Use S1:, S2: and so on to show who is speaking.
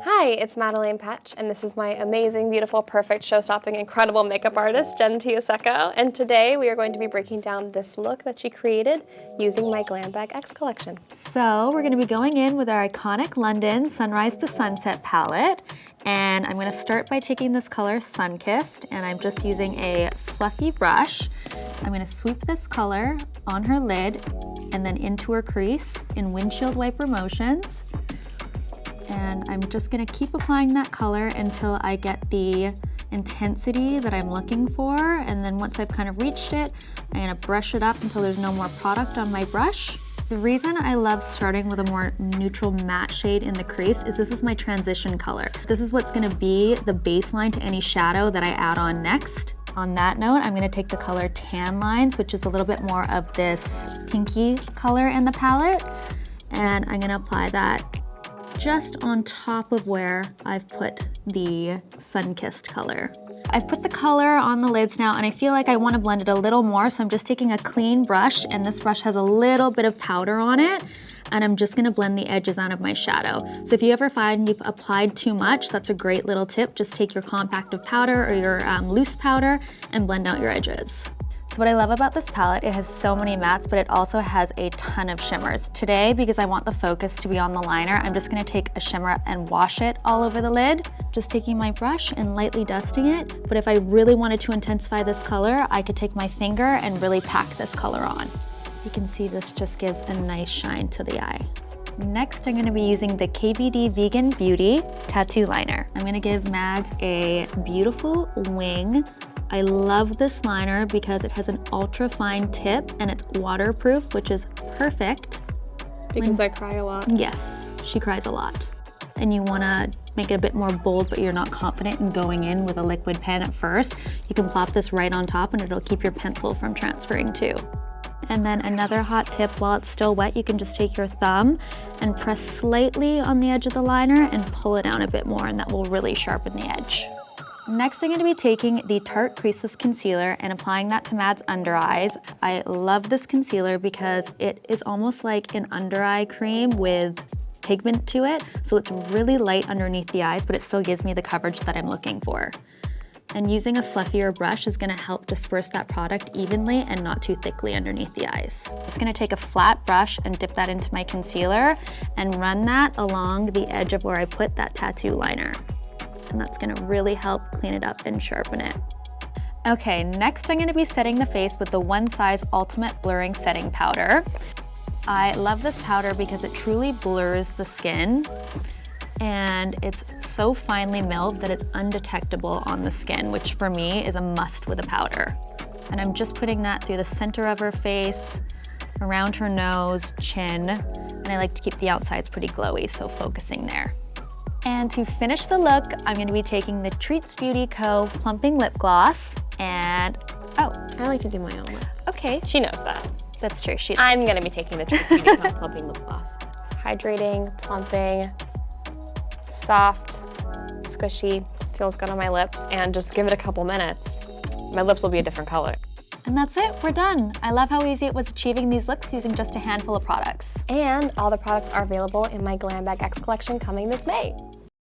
S1: Hi, it's Madelaine Petsch, and this is my amazing, beautiful, perfect, show-stopping, incredible makeup artist, Jen Tioseko, and today we are going to be breaking down this look that she created using my Glam Bag X collection.
S2: So we're going to be going in with our iconic London Sunrise to Sunset palette, and I'm going to start by taking this color Sunkissed, and I'm just using a fluffy brush. I'm going to sweep this color on her lid and then into her crease in windshield wiper motions. And I'm just gonna keep applying that color until I get the intensity that I'm looking for. And then once I've kind of reached it, I'm gonna brush it up until there's no more product on my brush. The reason I love starting with a more neutral matte shade in the crease is this is my transition color. This is what's gonna be the baseline to any shadow that I add on next. On that note, I'm gonna take the color Tan Lines, which is a little bit more of this pinky color in the palette, and I'm gonna apply that just on top of where I've put the Sunkissed color. I've put the color on the lids now, and I feel like I want to blend it a little more, so I'm just taking a clean brush, and this brush has a little bit of powder on it, and I'm just gonna blend the edges out of my shadow. So if you ever find you've applied too much, that's a great little tip. Just take your compactive powder or your loose powder and blend out your edges. So what I love about this palette, it has so many mattes, but it also has a ton of shimmers. Today, because I want the focus to be on the liner, I'm just gonna take a shimmer and wash it all over the lid. Just taking my brush and lightly dusting it. But if I really wanted to intensify this color, I could take my finger and really pack this color on. You can see this just gives a nice shine to the eye. Next, I'm gonna be using the KVD Vegan Beauty Tattoo Liner. I'm gonna give Mads a beautiful wing. I love this liner because it has an ultra fine tip and it's waterproof, which is perfect.
S1: Because I cry a lot.
S2: Yes, she cries a lot. And you wanna make it a bit more bold, but you're not confident in going in with a liquid pen at first. You can plop this right on top and it'll keep your pencil from transferring too. And then another hot tip, while it's still wet, you can just take your thumb and press slightly on the edge of the liner and pull it down a bit more, and that will really sharpen the edge. Next, I'm going to be taking the Tarte Creaseless Concealer and applying that to Mad's under eyes. I love this concealer because it is almost like an under eye cream with pigment to it. So it's really light underneath the eyes, but it still gives me the coverage that I'm looking for. And using a fluffier brush is going to help disperse that product evenly and not too thickly underneath the eyes. I'm just going to take a flat brush and dip that into my concealer and run that along the edge of where I put that tattoo liner. And that's gonna really help clean it up and sharpen it. Okay, next I'm gonna be setting the face with the One Size Ultimate Blurring Setting Powder. I love this powder because it truly blurs the skin, and it's so finely milled that it's undetectable on the skin, which for me is a must with a powder. And I'm just putting that through the center of her face, around her nose, chin, and I like to keep the outsides pretty glowy, so focusing there. And to finish the look, I'm going to be taking the Treats Beauty Co. Plumping Lip Gloss, and
S1: I like to do my own lips.
S2: Okay.
S1: She knows that.
S2: That's true, she does.
S1: I'm going to be taking the Treats Beauty Co. Plumping Lip Gloss. Hydrating, plumping, soft, squishy, feels good on my lips, and just give it a couple minutes. My lips will be a different color.
S2: And that's it, we're done. I love how easy it was achieving these looks using just a handful of products.
S1: And all the products are available in my Glam Bag X collection coming this May.